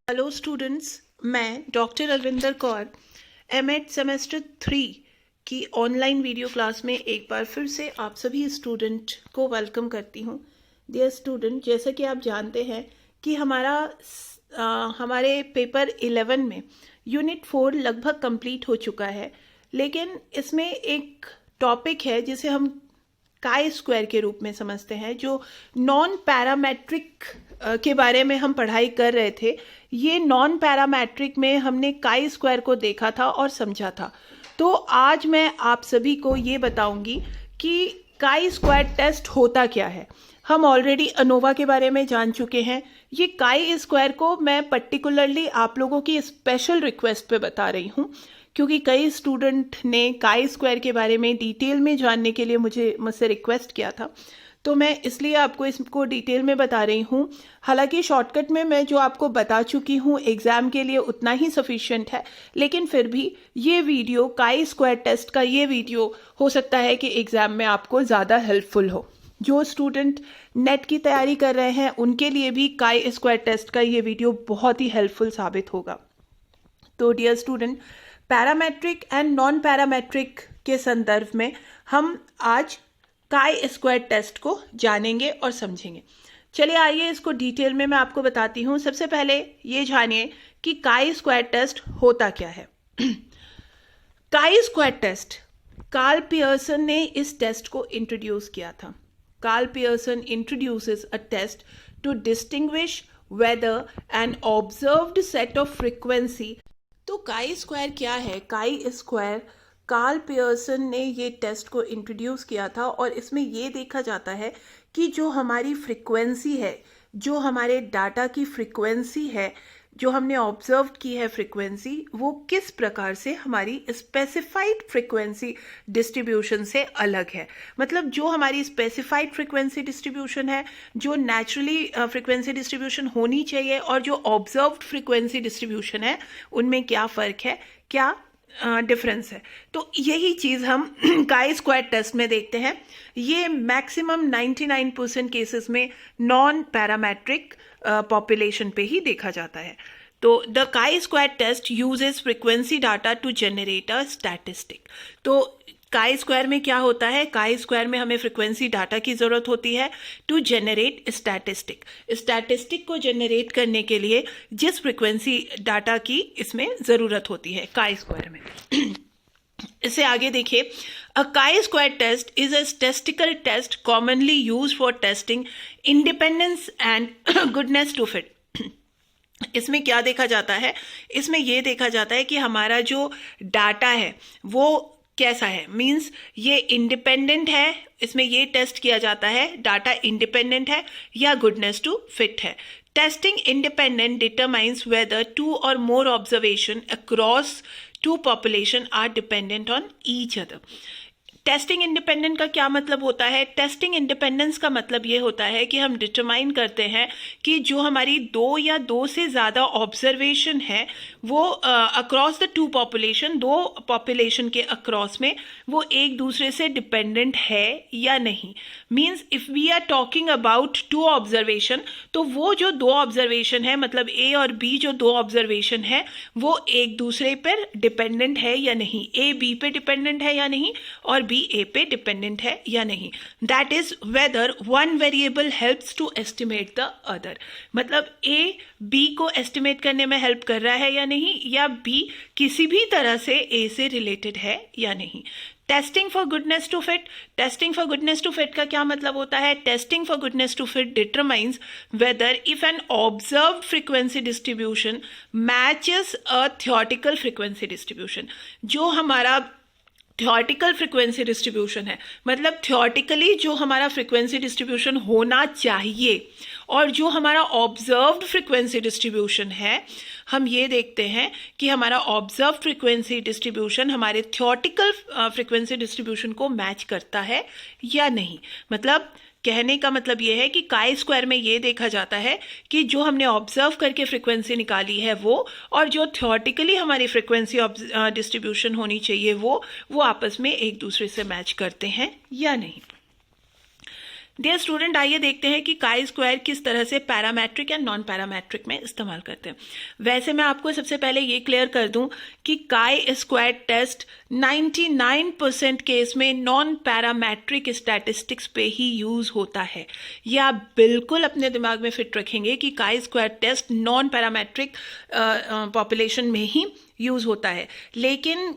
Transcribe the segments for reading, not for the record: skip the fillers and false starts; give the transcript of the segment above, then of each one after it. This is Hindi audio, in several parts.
हेलो स्टूडेंट्स, मैं doctor Albinder Kaur MEd semester 3 की ऑनलाइन वीडियो क्लास में एक बार फिर से आप सभी स्टूडेंट को वेलकम करती हूँ। डियर स्टूडेंट, जैसा कि आप जानते हैं कि हमारे पेपर 11 में यूनिट 4 लगभग कंप्लीट हो चुका है, लेकिन इसमें एक टॉपिक है जिसे हम काई स्क्वायर के रूप में समझते हैं, जो नॉन पैरामेट्रिक के बारे में हम पढ़ाई कर रहे थे। ये नॉन पैरामेट्रिक में हमने काई स्क्वायर को देखा था और समझा था। तो आज मैं आप सभी को ये बताऊंगी कि काई स्क्वायर टेस्ट होता क्या है। हम ऑलरेडी अनोवा के बारे में जान चुके हैं। ये काई स्क्वायर को मैं पर्टिकुलरली आप लोगों की स्पेशल रिक्वेस्ट पे बता रही हूँ, क्योंकि कई स्टूडेंट ने काई स्क्वायर के बारे में डिटेल में जानने के लिए मुझसे रिक्वेस्ट किया था, तो मैं इसलिए आपको इसको डिटेल में बता रही हूँ। हालांकि शॉर्टकट में मैं जो आपको बता चुकी हूँ एग्ज़ाम के लिए उतना ही सफिशिएंट है, लेकिन फिर भी ये वीडियो काई स्क्वायर टेस्ट का ये वीडियो हो सकता है कि एग्ज़ाम में आपको ज़्यादा हेल्पफुल हो। जो स्टूडेंट नेट की तैयारी कर रहे हैं उनके लिए भी काई स्क्वायर टेस्ट का ये वीडियो बहुत ही हेल्पफुल साबित होगा। तो dear student, parametric and non parametric के संदर्भ में हम आज काई स्क्वायर टेस्ट को जानेंगे और समझेंगे। चलिए आइए इसको डिटेल में मैं आपको बताती हूँ। सबसे पहले ये जानिए कि काई स्क्वायर टेस्ट होता क्या है। काई स्क्वायर टेस्ट, कार्ल पियर्सन ने इस टेस्ट को इंट्रोड्यूस किया था। Karl Pearson introduces a test to distinguish whether an observed set of frequency. तो काई स्क्वायर क्या है? काई स्क्वायर कार्ल पियर्सन ने ये टेस्ट को इंट्रोड्यूस किया था और इसमें ये देखा जाता है कि जो हमारी फ्रीक्वेंसी है, जो हमारे डाटा की फ्रीक्वेंसी है, जो हमने ऑब्जर्व की है फ्रीक्वेंसी, वो किस प्रकार से हमारी स्पेसिफाइड फ्रीक्वेंसी डिस्ट्रीब्यूशन से अलग है। मतलब जो हमारी स्पेसिफाइड फ्रीक्वेंसी डिस्ट्रीब्यूशन है, जो नेचुरली फ्रीक्वेंसी डिस्ट्रीब्यूशन होनी चाहिए, और जो ऑब्जर्व्ड फ्रीक्वेंसी डिस्ट्रीब्यूशन है, उनमें क्या फ़र्क है, क्या डिफरेंस है। तो यही चीज़ हम काई स्क्वायर टेस्ट में देखते हैं। ये मैक्सिमम 99% केसेस में नॉन पैरामेट्रिक पॉपुलेशन पे ही देखा जाता है। तो the chi square test uses frequency data to generate a statistic. तो काई स्क्वायर में क्या होता है? काई स्क्वायर में हमें फ्रीक्वेंसी डाटा की जरूरत होती है टू जनरेट स्टैटिस्टिक। स्टैटिस्टिक को जनरेट करने के लिए जिस फ्रीक्वेंसी डाटा की इसमें जरूरत होती है काई स्क्वायर में। इससे आगे देखिए, a chi square test is a statistical test commonly used for testing independence and goodness to fit. इसमें क्या देखा जाता है? इसमें यह देखा जाता है कि हमारा जो डाटा है वो कैसा है। मींस ये इंडिपेंडेंट है, इसमें ये टेस्ट किया जाता है डाटा इंडिपेंडेंट है या गुडनेस टू फिट है। Testing independent determines whether two or more observation across two population are dependent on each other. Testing independent का क्या मतलब होता है? टेस्टिंग इंडिपेंडेंस का मतलब ये होता है कि हम डिटरमाइन करते हैं कि जो हमारी दो या दो से ज़्यादा ऑब्जर्वेशन है वो अक्रॉस द टू पॉपुलेशन, दो पॉपुलेशन के अक्रॉस में वो एक दूसरे से डिपेंडेंट है या नहीं। Means if we are talking about two observation, तो वो जो दो ऑब्जर्वेशन है, मतलब ए और बी जो दो ऑब्जर्वेशन है, वो एक दूसरे पर डिपेंडेंट है या नहीं। ए बी पे डिपेंडेंट है या नहीं, और बी ए पे डिपेंडेंट है या नहीं। That is whether one variable helps to estimate the other. मतलब ए बी को एस्टिमेट करने में हेल्प कर रहा है या नहीं, या बी किसी भी तरह से ए से रिलेटेड है या नहीं। Testing for goodness to fit. Testing for goodness to fit का क्या मतलब होता है? Testing for goodness to fit determines whether if an observed frequency distribution matches a theoretical frequency distribution. जो हमारा थ्योरेटिकल फ्रीक्वेंसी डिस्ट्रीब्यूशन है, मतलब थ्योरेटिकली जो हमारा फ्रीक्वेंसी डिस्ट्रीब्यूशन होना चाहिए, और जो हमारा ऑब्जर्व्ड फ्रीक्वेंसी डिस्ट्रीब्यूशन है, हम ये देखते हैं कि हमारा ऑब्जर्व्ड फ्रीक्वेंसी डिस्ट्रीब्यूशन हमारे थ्योरेटिकल फ्रीक्वेंसी डिस्ट्रीब्यूशन को मैच करता है या नहीं। मतलब कहने का मतलब ये है कि काई स्क्वायर में ये देखा जाता है कि जो हमने ऑब्जर्व करके फ्रीक्वेंसी निकाली है वो, और जो थ्योरेटिकली हमारी फ्रीक्वेंसी डिस्ट्रीब्यूशन होनी चाहिए वो आपस में एक दूसरे से मैच करते हैं या नहीं। डियर स्टूडेंट, आइए देखते हैं कि काई स्क्वायर किस तरह से पैरामेट्रिक या नॉन पैरामेट्रिक में इस्तेमाल करते हैं। वैसे मैं आपको सबसे पहले ये क्लियर कर दूं कि काई स्क्वायर टेस्ट 99% केस में नॉन पैरामेट्रिक स्टैटिस्टिक्स पे ही यूज होता है। ये आप बिल्कुल अपने दिमाग में फिट रखेंगे कि chi square test non parametric population में ही यूज होता है। लेकिन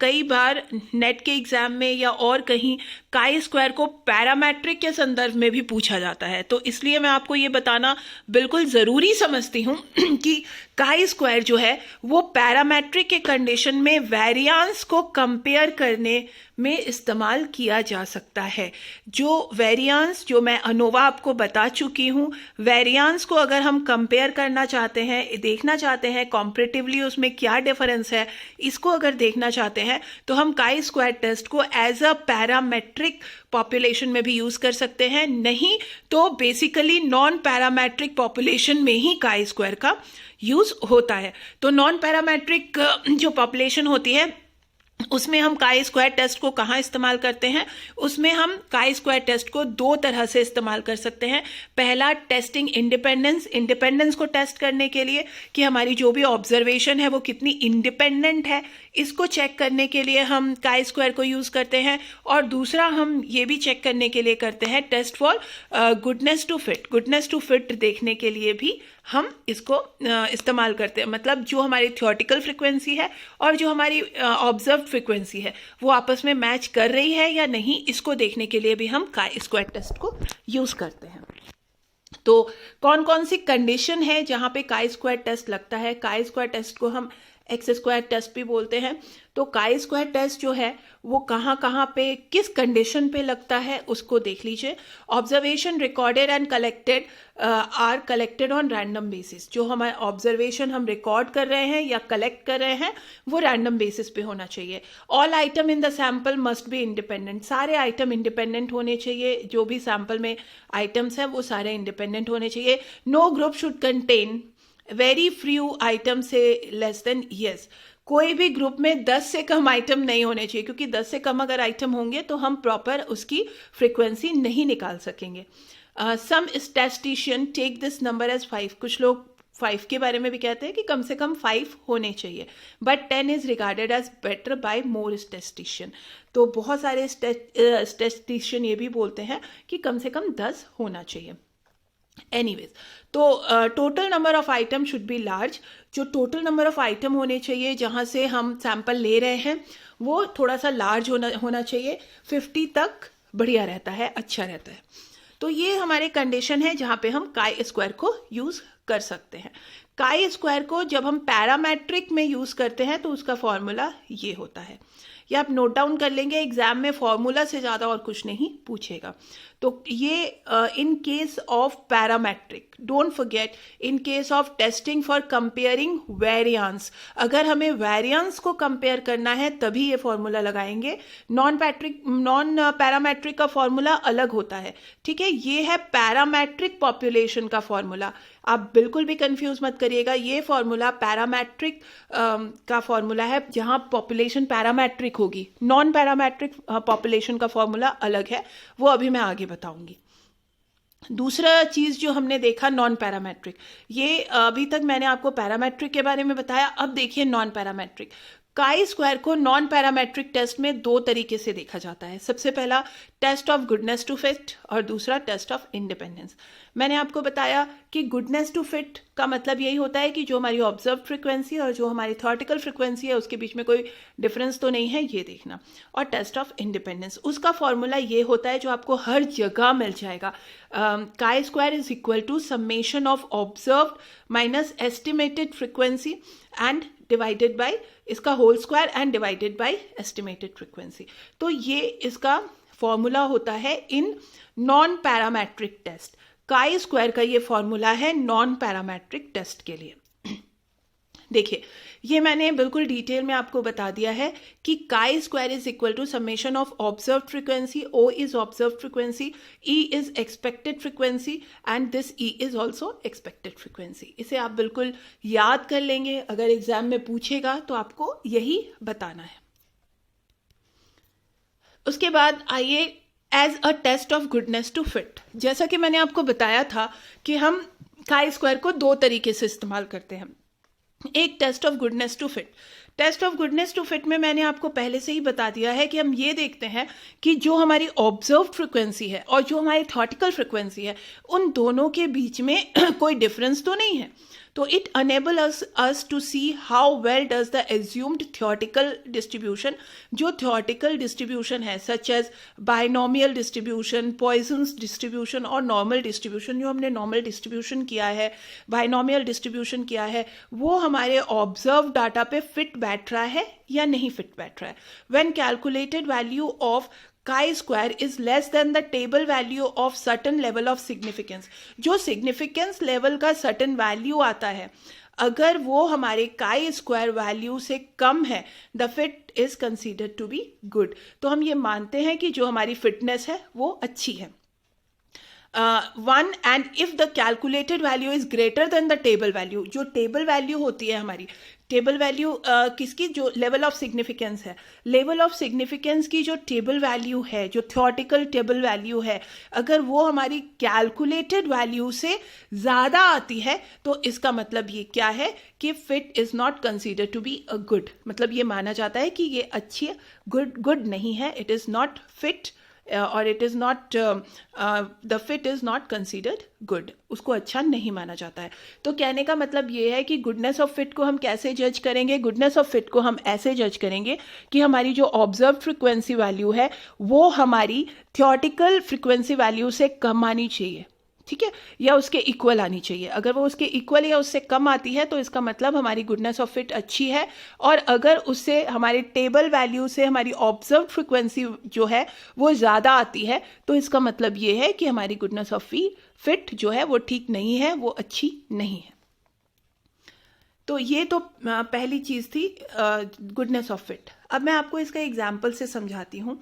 कई बार नेट के एग्जाम में या और कहीं काई स्क्वायर को पैरामेट्रिक के संदर्भ में भी पूछा जाता है, तो इसलिए मैं आपको ये बताना बिल्कुल जरूरी समझती हूँ कि काई स्क्वायर जो है वो पैरामेट्रिक के कंडीशन में वेरिएंस को कंपेयर करने में इस्तेमाल किया जा सकता है। जो वेरिएंस जो मैं अनोवा आपको बता चुकी हूँ, वेरिएंस को अगर हम कंपेयर करना चाहते हैं, देखना चाहते हैं कॉम्परेटिवली उसमें क्या डिफरेंस है, इसको अगर देखना चाहते हैं तो हम काई स्क्वायर टेस्ट को एज अ पैरामेट्रिक पॉपुलेशन में भी यूज कर सकते हैं। नहीं तो बेसिकली नॉन पैरामेट्रिक पॉपुलेशन में ही काई स्क्वायर का यूज होता है। तो नॉन पैरामेट्रिक जो पॉपुलेशन होती है उसमें हम काई स्क्वायर टेस्ट को कहाँ इस्तेमाल करते हैं? उसमें हम काई स्क्वायर टेस्ट को दो तरह से इस्तेमाल कर सकते हैं। पहला, टेस्टिंग इंडिपेंडेंस को टेस्ट करने के लिए कि हमारी जो भी ऑब्जर्वेशन है वो कितनी इंडिपेंडेंट है, इसको चेक करने के लिए हम काई स्क्वायर को यूज करते हैं। और दूसरा हम ये भी चेक करने के लिए करते हैं test for goodness to fit देखने के लिए भी हम इसको इस्तेमाल करते हैं। मतलब जो हमारी थ्योरेटिकल फ्रिक्वेंसी है और जो हमारी ऑब्जर्व्ड फ्रिक्वेंसी है वो आपस में मैच कर रही है या नहीं, इसको देखने के लिए भी हम काई स्क्वायर टेस्ट को यूज करते हैं। तो कौन कौन सी कंडीशन है जहां पे काई स्क्वायर टेस्ट लगता है? काई स्क्वायर टेस्ट को हम एक्स स्क्वायर टेस्ट भी बोलते हैं। तो काई स्क्वायर टेस्ट जो है वो कहाँ पे किस कंडीशन पे लगता है उसको देख लीजिए। Observation recorded and collected are collected on random basis. जो हमारे ऑब्जर्वेशन हम रिकॉर्ड कर रहे हैं या कलेक्ट कर रहे हैं वो रैंडम बेसिस पे होना चाहिए। All item in the sample must be independent. सारे आइटम इंडिपेंडेंट होने चाहिए। जो भी सैंपल में आइटम्स हैं वो सारे इंडिपेंडेंट होने चाहिए। No group should contain very few item से लेस देन यस। कोई भी ग्रुप में 10 से कम आइटम नहीं होने चाहिए, क्योंकि 10 से कम अगर आइटम होंगे तो हम प्रॉपर उसकी फ्रीक्वेंसी नहीं निकाल सकेंगे। Some statistician take this number as 5। कुछ लोग 5 के बारे में भी कहते हैं कि कम से कम 5 होने चाहिए, but 10 is regarded as better by more statistician. तो बहुत सारे स्टैटिस्टिशियन ये भी बोलते हैं कि कम से कम 10 होना चाहिए। एनीवेज, तो total number of item should be large. जो टोटल नंबर ऑफ आइटम होने चाहिए जहां से हम सैंपल ले रहे हैं वो थोड़ा सा लार्ज होना चाहिए। 50 तक बढ़िया रहता है, अच्छा रहता है। तो ये हमारे कंडीशन है जहां पे हम काई स्क्वायर को यूज कर सकते हैं। काई स्क्वायर को जब हम पैरामेट्रिक में यूज करते हैं तो उसका फॉर्मूला ये होता है। ये आप नोट डाउन कर लेंगे, एग्जाम में फॉर्मूला से ज्यादा और कुछ नहीं पूछेगा। तो ये in case of parametric, don't forget, in case of testing for comparing variance, अगर हमें वेरिएंस को कंपेयर करना है तभी ये फॉर्मूला लगाएंगे। नॉन पैरामेट्रिक का फॉर्मूला अलग होता है, ठीक है। ये है पैरामेट्रिक पॉपुलेशन का फॉर्मूला। आप बिल्कुल भी कंफ्यूज मत करिएगा, ये फॉर्मूला पैरामेट्रिक का फॉर्मूला है जहां पॉपुलेशन पैरामेट्रिक होगी। नॉन पैरामेट्रिक पॉपुलेशन का फॉर्मूला अलग है, वो अभी मैं आगे बताऊंगी। दूसरा चीज जो हमने देखा नॉन पैरामेट्रिक, ये अभी तक मैंने आपको पैरामेट्रिक के बारे में बताया। अब देखिए नॉन पैरामेट्रिक। काई स्क्वायर को नॉन पैरामेट्रिक टेस्ट में दो तरीके से देखा जाता है। सबसे पहला test of goodness to fit और दूसरा टेस्ट ऑफ इंडिपेंडेंस। मैंने आपको बताया कि गुडनेस टू फिट का मतलब यही होता है कि जो हमारी ऑब्जर्व फ्रिक्वेंसी और जो हमारी थ्योरेटिकल फ्रिक्वेंसी है उसके बीच में कोई डिफरेंस तो नहीं है, ये देखना। और टेस्ट ऑफ इंडिपेंडेंस, उसका फॉर्मूला ये होता है जो आपको हर जगह मिल जाएगा। Chi square is equal to summation of observed minus estimated frequency and divided by इसका whole square and divided by estimated frequency. तो ये इसका फॉर्मूला होता है in non parametric test. Chi square का ये फॉर्मूला है नॉन पैरामेट्रिक टेस्ट के लिए। देखिए, ये मैंने बिल्कुल डिटेल में आपको बता दिया है कि chi square is equal to summation of observed frequency. O is observed frequency, E is expected frequency and this E is also expected frequency. इसे आप बिल्कुल याद कर लेंगे, अगर एग्जाम में पूछेगा तो आपको यही बताना है। उसके बाद आइए as a test of goodness to fit. जैसा कि मैंने आपको बताया था कि हम काई स्क्वायर को दो तरीके से इस्तेमाल करते हैं। एक test of goodness to fit. Test of goodness to fit में मैंने आपको पहले से ही बता दिया है कि हम ये देखते हैं कि जो हमारी ऑब्जर्व्ड फ्रिक्वेंसी है और जो हमारी थ्योरेटिकल फ्रिक्वेंसी है उन दोनों के बीच में कोई डिफरेंस तो नहीं है। तो it enable us to see how well does the assumed theoretical distribution, जो थ्योरेटिकल डिस्ट्रीब्यूशन है such as binomial distribution, Poisson's distribution और नॉर्मल डिस्ट्रीब्यूशन, जो हमने नॉर्मल डिस्ट्रीब्यूशन किया है, बाइनोमियल डिस्ट्रीब्यूशन किया है, वो हमारे ऑब्जर्व डाटा पे फिट बैठ रहा है या नहीं फिट बैठ रहा है। When calculated value of chi square is less than the table value of certain level of significance, जो significance level का certain value आता है, अगर वो हमारे chi square value से कम है, the fit is considered to be good। तो हम ये मानते हैं कि जो हमारी फिटनेस है वो अच्छी है। One and if the calculated value is greater than the table value, जो टेबल वैल्यू होती है हमारी, टेबल वैल्यू किसकी, जो लेवल ऑफ सिग्निफिकेंस है, लेवल ऑफ सिग्निफिकेंस की जो टेबल वैल्यू है, जो थ्योरेटिकल टेबल वैल्यू है, अगर वो हमारी कैलकुलेटेड वैल्यू से ज़्यादा आती है तो इसका मतलब ये क्या है कि fit is not consider to be a good. मतलब ये माना जाता है कि ये अच्छी है, गुड नहीं है, इट इज़ नॉट फिट और it is not, the fit is not considered good, उसको अच्छा नहीं माना जाता है। तो कहने का मतलब ये है कि गुडनेस ऑफ फिट को हम कैसे जज करेंगे? गुडनेस ऑफ फिट को हम ऐसे जज करेंगे कि हमारी जो ऑब्जर्व फ्रिक्वेंसी वैल्यू है वो हमारी थ्योरेटिकल फ्रिक्वेंसी वैल्यू से कम आनी चाहिए, ठीक है, या उसके इक्वल आनी चाहिए। अगर वो उसके इक्वल या उससे कम आती है तो इसका मतलब हमारी गुडनेस ऑफ फिट अच्छी है, और अगर उससे हमारे टेबल वैल्यू से हमारी ऑब्जर्व फ्रिक्वेंसी जो है वो ज़्यादा आती है तो इसका मतलब ये है कि हमारी गुडनेस ऑफ फिट जो है वो ठीक नहीं है, वो अच्छी नहीं है। तो ये तो पहली चीज़ थी गुडनेस ऑफ फिट। अब मैं आपको इसका एग्जाम्पल से समझाती हूँ।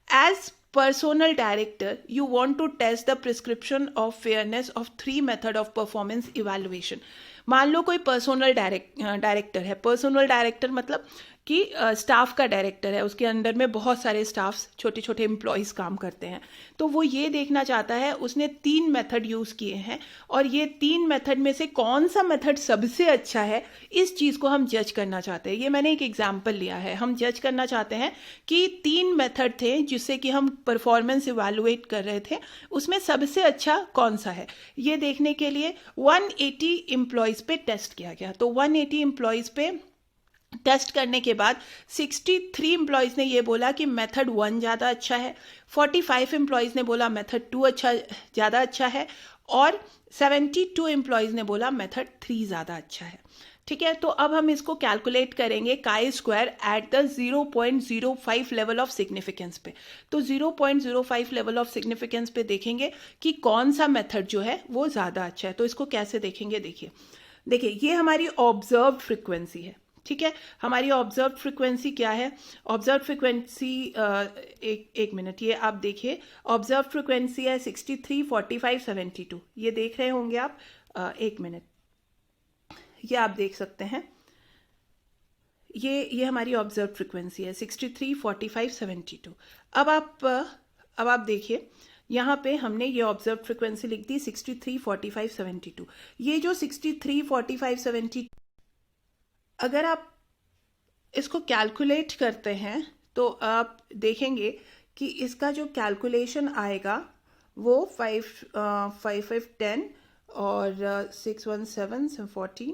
As personal director, you want to test the prescription of fairness of 3 method of performance evaluation। मान लो कोई पर्सनल डायरेक्टर है। पर्सनल डायरेक्टर मतलब कि स्टाफ का डायरेक्टर है, उसके अंडर में बहुत सारे स्टाफ्स, छोटे छोटे एम्प्लॉयज़ काम करते हैं। तो वो ये देखना चाहता है, उसने 3 मेथड यूज़ किए हैं और ये 3 मेथड में से कौन सा मेथड सबसे अच्छा है, इस चीज़ को हम जज करना चाहते हैं। ये मैंने एक एग्जाम्पल लिया है। हम जज करना चाहते हैं कि 3 मेथड थे जिससे कि हम परफॉर्मेंस इवैल्यूएट कर रहे थे, उसमें सबसे अच्छा कौन सा है, ये देखने के लिए 180 एम्प्लॉयज़ पे टेस्ट किया गया। तो 180 एम्प्लॉयज़ पे टेस्ट करने के बाद 63 एम्प्लॉयज़ ने ये बोला कि मेथड 1 ज़्यादा अच्छा है, 45 एम्प्लॉयज़ ने बोला मेथड 2 ज़्यादा अच्छा है, और 72 एम्प्लॉयज़ ने बोला मेथड 3 ज़्यादा अच्छा है। ठीक है, तो अब हम इसको कैलकुलेट करेंगे chi square at the 0.05 level of significance पे। तो 0.05 लेवल ऑफ सिग्निफिकेंस पे देखेंगे कि कौन सा मेथड जो है वो ज़्यादा अच्छा है। तो इसको कैसे देखेंगे, देखिए ये हमारी ऑब्जर्व फ्रिक्वेंसी है, ठीक है। हमारी ऑब्जर्व फ्रिक्वेंसी क्या है? ऑब्जर्व फ्रिक्वेंसी एक मिनट, ये आप देखिए, ऑब्जर्व फ्रिक्वेंसी है 63, 45, 72। ये देख रहे होंगे आप, एक मिनट, ये आप देख सकते हैं, ये हमारी ऑब्जर्व फ्रिक्वेंसी है 63, 45, 72। अब आप देखिए, यहाँ पे हमने ये ऑब्जर्व फ्रिक्वेंसी लिख दी 63, 45, 72। ये जो 63, 45, 72, अगर आप इसको कैलकुलेट करते हैं तो आप देखेंगे कि इसका जो कैलकुलेशन आएगा वो 5, 10 और 6, 1, 7, 14,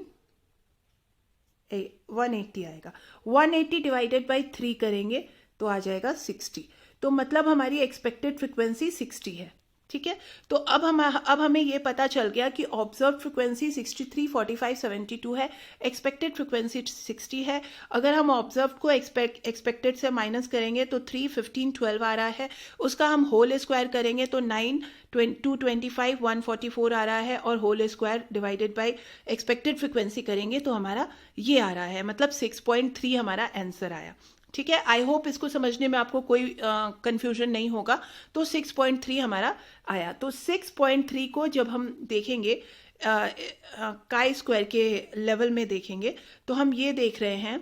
180 आएगा। 180 डिवाइडेड बाई 3 करेंगे तो आ जाएगा 60। तो मतलब हमारी एक्सपेक्टेड फ्रिक्वेंसी 60 है, ठीक है। तो अब हमें ये पता चल गया कि ऑब्जर्व फ्रिक्वेंसी 63, 45, 72 है, एक्सपेक्टेड फ्रिक्वेंसी 60 है। अगर हम ऑब्जर्व को एक्सपेक्टेड से माइनस करेंगे तो 3, 15, 12 आ रहा है, उसका हम होल स्क्वायर करेंगे तो 9, 225, 144 आ रहा है, और whole square divided by expected frequency करेंगे तो हमारा ये आ रहा है, मतलब 6.3 हमारा आंसर आया, ठीक है। आई होप इसको समझने में आपको कोई कंफ्यूजन नहीं होगा। तो 6.3 हमारा आया। तो 6.3 को जब हम देखेंगे काई स्क्वायर के लेवल में देखेंगे तो हम ये देख रहे हैं,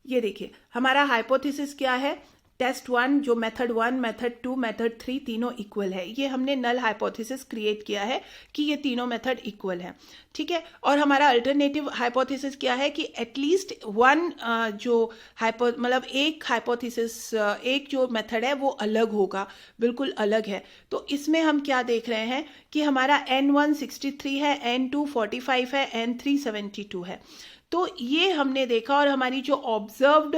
ये देखिए हमारा हाइपोथेसिस क्या है टेस्ट 1 जो मेथड 1, मेथड 2, मेथड 3 तीनों इक्वल है। ये हमने नल हाइपोथेसिस क्रिएट किया है कि ये तीनों मेथड इक्वल है, ठीक है। और हमारा अल्टरनेटिव हाइपोथेसिस क्या है कि एटलीस्ट वन जो मतलब एक हाइपोथेसिस, एक जो मेथड है वो अलग होगा, बिल्कुल अलग है। तो इसमें हम क्या देख रहे हैं कि हमारा N1 63 है, N2 45 है, N3 72 है। तो ये हमने देखा और हमारी जो ऑब्जर्व्ड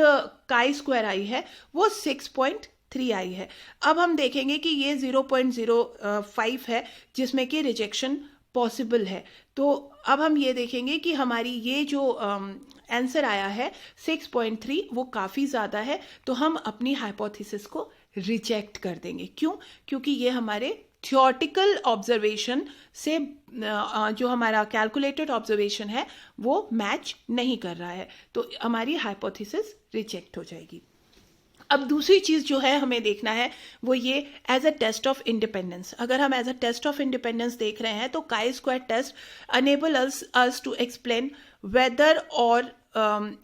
काई स्क्वायर आई है वो 6.3 आई है। अब हम देखेंगे कि ये 0.05 है जिसमें कि रिजेक्शन पॉसिबल है। तो अब हम ये देखेंगे कि हमारी ये जो आंसर आया है 6.3 वो काफ़ी ज़्यादा है, तो हम अपनी हाइपोथेसिस को रिजेक्ट कर देंगे। क्यों? क्योंकि ये हमारे थियोरेटिकल ऑब्जर्वेशन से जो हमारा कैलकुलेटेड ऑब्जर्वेशन है वो मैच नहीं कर रहा है, तो हमारी हाइपोथेसिस रिजेक्ट हो जाएगी। अब दूसरी चीज़ जो है हमें देखना है वो ये as a test of independence. अगर हम as a test of independence देख रहे हैं तो chi square test enable us to explain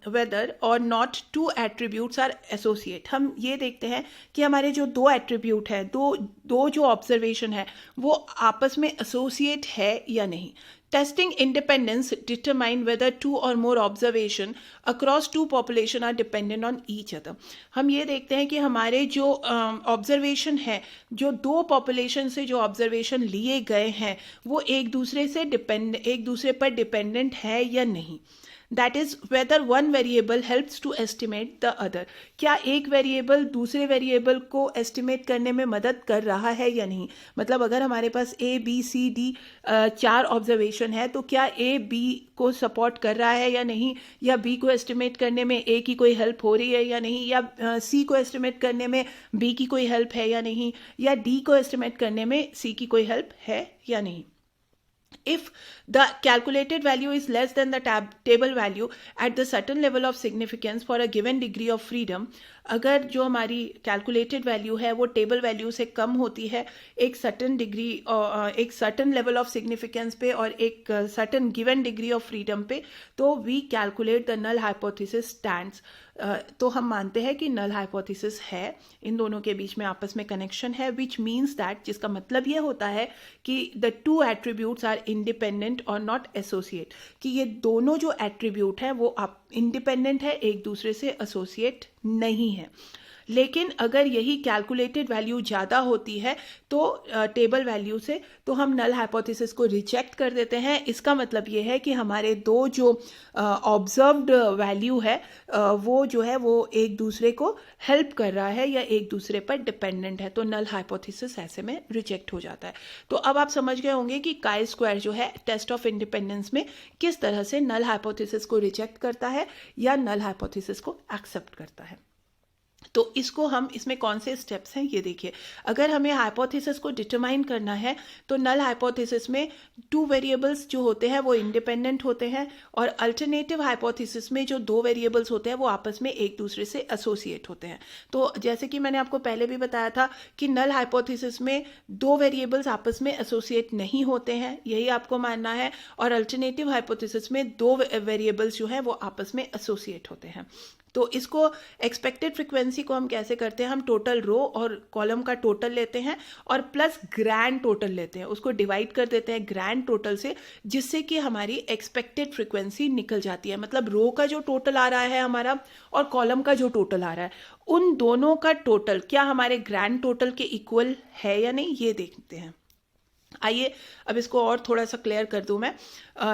whether or not two attributes are associate। हम ये देखते हैं कि हमारे जो दो एट्रीब्यूट है, दो जो ऑब्जर्वेशन है वो आपस में एसोसिएट है या नहीं। Testing independence determine whether two or more observation across two population are dependent on each other. हम ये देखते हैं कि हमारे जो ऑब्जर्वेशन है, जो दो पॉपुलेशन से जो ऑब्जर्वेशन लिए गए हैं वो एक दूसरे पर डिपेंडेंट है या नहीं। That is whether one variable helps to estimate the other. क्या एक वेरिएबल दूसरे वेरिएबल को एस्टिमेट करने में मदद कर रहा है या नहीं। मतलब अगर हमारे पास A, B, C, D 4 observation है तो क्या A B को सपोर्ट कर रहा है या नहीं, या B को एस्टिमेट करने में A की कोई हेल्प हो रही है या नहीं, या C को एस्टिमेट करने में B की कोई हेल्प है या नहीं, या D को एस्टिमेट करने में C की कोई हेल्प है या नहीं। If the calculated value is less than the table value at the certain level of significance for a given degree of freedom, अगर जो हमारी कैलकुलेटेड वैल्यू है वो टेबल वैल्यू से कम होती है एक सर्टन डिग्री, एक सर्टन लेवल ऑफ सिग्निफिकेंस पे और एक certain given degree of freedom पे, तो we calculate the null hypothesis stands. तो हम मानते हैं कि नल हाइपोथेसिस है, इन दोनों के बीच में आपस में कनेक्शन है, विच मीन्स दैट, जिसका मतलब ये होता है कि the two attributes are independent और नॉट एसोसिएट, कि ये दोनों जो एट्रीब्यूट हैं वो आप इंडिपेंडेंट है, एक दूसरे से एसोसिएट नहीं है। लेकिन अगर यही कैलकुलेटेड वैल्यू ज़्यादा होती है तो टेबल वैल्यू से, तो हम नल हाइपोथेसिस को रिजेक्ट कर देते हैं। इसका मतलब ये है कि हमारे दो जो ऑब्जर्व्ड वैल्यू है वो जो है वो एक दूसरे को हेल्प कर रहा है या एक दूसरे पर डिपेंडेंट है, तो नल हाइपोथेसिस ऐसे में रिजेक्ट हो जाता है। तो अब आप समझ गए होंगे कि काई स्क्वायर जो है टेस्ट ऑफ इंडिपेंडेंस में किस तरह से नल हाइपोथेसिस को रिजेक्ट करता है या नल हाइपोथेसिस को एक्सेप्ट करता है। तो इसमें कौन से स्टेप्स हैं ये देखिए। अगर हमें हाइपोथेसिस को डिटरमाइन करना है तो नल हाइपोथेसिस में टू वेरिएबल्स जो होते हैं वो इंडिपेंडेंट होते हैं, और अल्टरनेटिव हाइपोथेसिस में जो दो वेरिएबल्स होते हैं वो आपस में एक दूसरे से एसोसिएट होते हैं। तो जैसे कि मैंने आपको पहले भी बताया था कि नल हाइपोथेसिस में दो वेरिएबल्स आपस में एसोसिएट नहीं होते हैं, यही आपको मानना है, और अल्टरनेटिव हाइपोथेसिस में दो वेरिएबल्स जो हैं वो आपस में एसोसिएट होते हैं। तो इसको एक्सपेक्टेड फ्रीक्वेंसी को हम कैसे करते हैं, हम टोटल रो और कॉलम का टोटल लेते हैं और प्लस ग्रैंड टोटल लेते हैं, उसको डिवाइड कर देते हैं ग्रैंड टोटल से, जिससे कि हमारी एक्सपेक्टेड फ्रीक्वेंसी निकल जाती है। मतलब रो का जो टोटल आ रहा है हमारा और कॉलम का जो टोटल आ रहा है, उन दोनों का टोटल क्या हमारे ग्रैंड टोटल के इक्वल है या नहीं, ये देखते हैं। आइए अब इसको और थोड़ा सा क्लियर कर दूं मैं।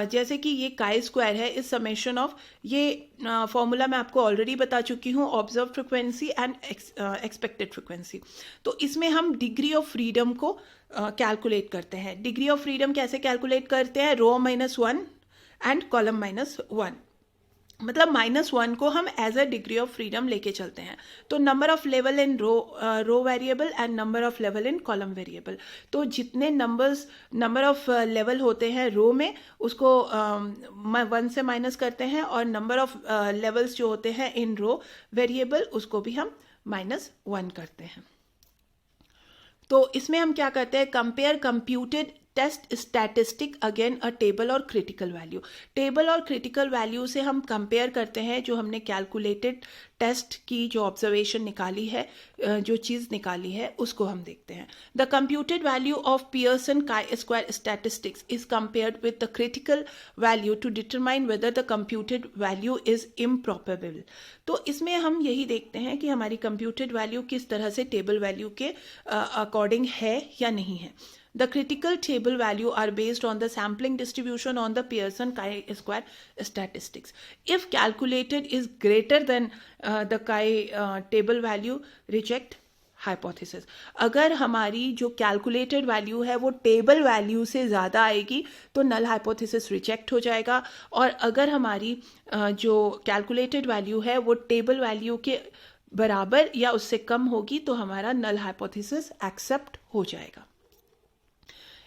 जैसे कि ये काई स्क्वायर है, इस समेशन ऑफ, ये फॉर्मूला मैं आपको ऑलरेडी बता चुकी हूँ, observe frequency and expected frequency. तो इसमें हम डिग्री ऑफ फ्रीडम को कैलकुलेट करते हैं। डिग्री ऑफ फ्रीडम कैसे कैलकुलेट करते हैं, रो -1 एंड कॉलम -1, मतलब -1 को हम as a degree of freedom लेके चलते हैं। तो number of level in row variable and number of level in column variable, तो जितने नंबर ऑफ लेवल होते हैं रो में उसको 1 से माइनस करते हैं, और नंबर ऑफ लेवल्स जो होते हैं इन रो वेरिएबल उसको भी हम -1 करते हैं। तो इसमें हम क्या करते हैं, compare computed test statistic again a table और क्रिटिकल वैल्यू। टेबल और क्रिटिकल वैल्यू से हम कंपेयर करते हैं जो हमने कैलकुलेटेड टेस्ट की जो ऑब्जर्वेशन निकाली है, जो चीज़ निकाली है उसको हम देखते हैं। The computed value of Pearson chi square statistics is compared with the critical value to determine whether the computed value is improbable. तो इसमें हम यही देखते हैं कि हमारी कंप्यूटेड वैल्यू किस तरह से टेबल वैल्यू के अकॉर्डिंग है या नहीं है। The critical table value are based on the sampling distribution on the Pearson chi-square statistics. If calculated is greater than the chi-table value, reject hypothesis. अगर हमारी जो कैलकुलेटेड वैल्यू है वो टेबल वैल्यू से ज़्यादा आएगी तो नल हाइपोथेसिस रिजेक्ट हो जाएगा, और अगर हमारी जो कैलकुलेटेड वैल्यू है वो टेबल वैल्यू के बराबर या उससे कम होगी तो हमारा नल हाइपोथेसिस एक्सेप्ट हो जाएगा।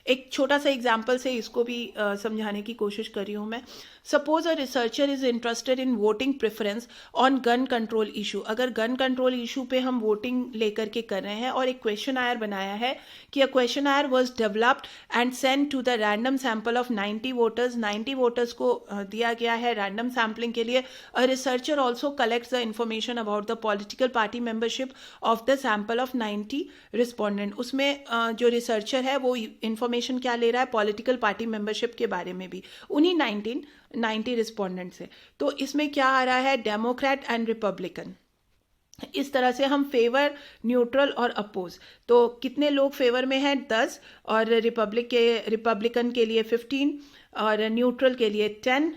एक छोटा सा एग्जाम्पल से इसको भी समझाने की कोशिश कर रही हूँ मैं। Suppose a researcher is interested in voting preference on gun control issue. अगर गन कंट्रोल इशू पे हम वोटिंग लेकर के कर रहे हैं और एक क्वेश्चन आयर बनाया है कि a questionnaire was developed and send to the random sample of 90 voters. 90 voters को दिया गया है रैंडम सैम्पलिंग के लिए। A researcher also collects the information about the political party membership of the sample of 90 respondent. उसमें जो रिसर्चर है वो इंफॉर्मेशन क्या ले रहा है, पॉलिटिकल पार्टी मेंबरशिप के बारे में भी उन्हीं 90 रिस्पोंडेंट से। तो इसमें क्या आ रहा है, डेमोक्रेट एंड रिपब्लिकन। इस तरह से हम फेवर, न्यूट्रल और अपोज, तो कितने लोग फेवर में हैं 10, और रिपब्लिकन के लिए 15, और न्यूट्रल के लिए 10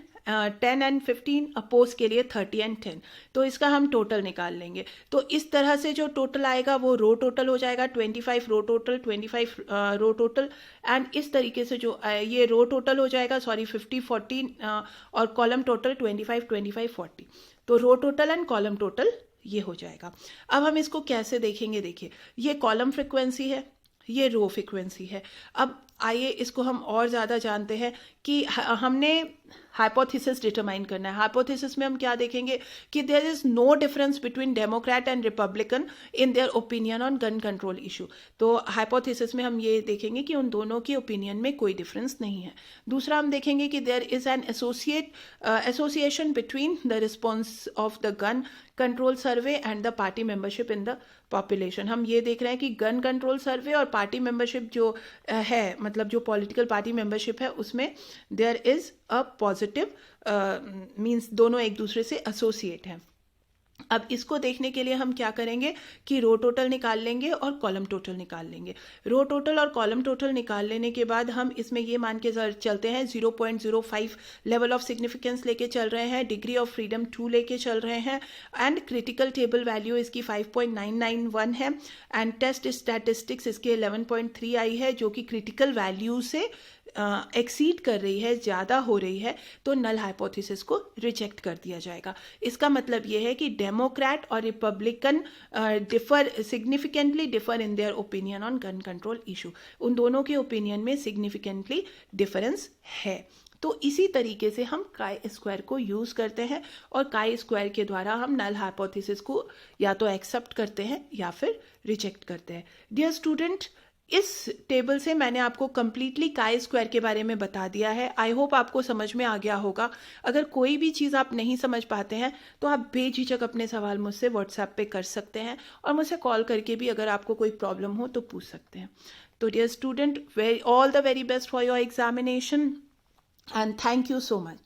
एंड 15, अपोज के लिए 30 एंड 10। तो इसका हम टोटल निकाल लेंगे। तो इस तरह से जो टोटल आएगा वो रो टोटल हो जाएगा, 25 रो टोटल, 25 रो टोटल। एंड इस तरीके से जो ये रो टोटल हो जाएगा, 50 40, और कॉलम टोटल 25 25 40। तो रो टोटल एंड कॉलम टोटल ये हो जाएगा। अब हम इसको कैसे देखेंगे, देखिए ये कॉलम फ्रिक्वेंसी है, ये रो फ्रिक्वेंसी है। अब आइए इसको हम और ज़्यादा जानते हैं कि हमने हाइपोथेसिस डिटरमाइन करना है। हाइपोथेसिस में हम क्या देखेंगे कि there is no difference between democrat and republican in their opinion on gun control issue. तो हाइपोथेसिस में हम ये देखेंगे कि उन दोनों के ओपिनियन में कोई डिफरेंस नहीं है। दूसरा हम देखेंगे कि there is an association between the response of the gun control survey and the party membership in the population. हम ये देख रहे हैं कि गन कंट्रोल सर्वे और पार्टी मेंबरशिप जो है, मतलब जो पॉलिटिकल पार्टी मेंबरशिप है, उसमें there is a positive, means दोनों एक दूसरे से एसोसिएट हैं। अब इसको देखने के लिए हम क्या करेंगे कि रो टोटल निकाल लेंगे और कॉलम टोटल निकाल लेंगे। रो टोटल और कॉलम टोटल निकाल लेने के बाद हम इसमें ये मान के चलते हैं 0.05 लेवल ऑफ सिग्निफिकेंस लेके चल रहे हैं, डिग्री ऑफ फ्रीडम 2 लेके चल रहे हैं, एंड क्रिटिकल टेबल वैल्यू इसकी 5.991 है, एंड टेस्ट स्टैटिस्टिक्स इसके 11.3 आई है, जो कि क्रिटिकल वैल्यू से एक्सीड कर रही है, ज़्यादा हो रही है, तो नल हाइपोथेसिस को रिजेक्ट कर दिया जाएगा। इसका मतलब ये है कि डेमोक्रेट और Republican significantly differ in their opinion on gun control issue. उन दोनों के ओपिनियन में सिग्निफिकेंटली डिफरेंस है। तो इसी तरीके से हम काई स्क्वायर को यूज़ करते हैं, और काई स्क्वायर के द्वारा हम नल हाइपोथेसिस को या तो एक्सेप्ट करते हैं या फिर रिजेक्ट करते हैं। डियर स्टूडेंट, इस टेबल से मैंने आपको कम्प्लीटली काई स्क्वायर के बारे में बता दिया है। आई होप आपको समझ में आ गया होगा। अगर कोई भी चीज़ आप नहीं समझ पाते हैं तो आप बेझिझक अपने सवाल मुझसे व्हाट्सएप पे कर सकते हैं, और मुझसे कॉल करके भी अगर आपको कोई प्रॉब्लम हो तो पूछ सकते हैं। तो dear student, all the very best for your examination, and thank you so much.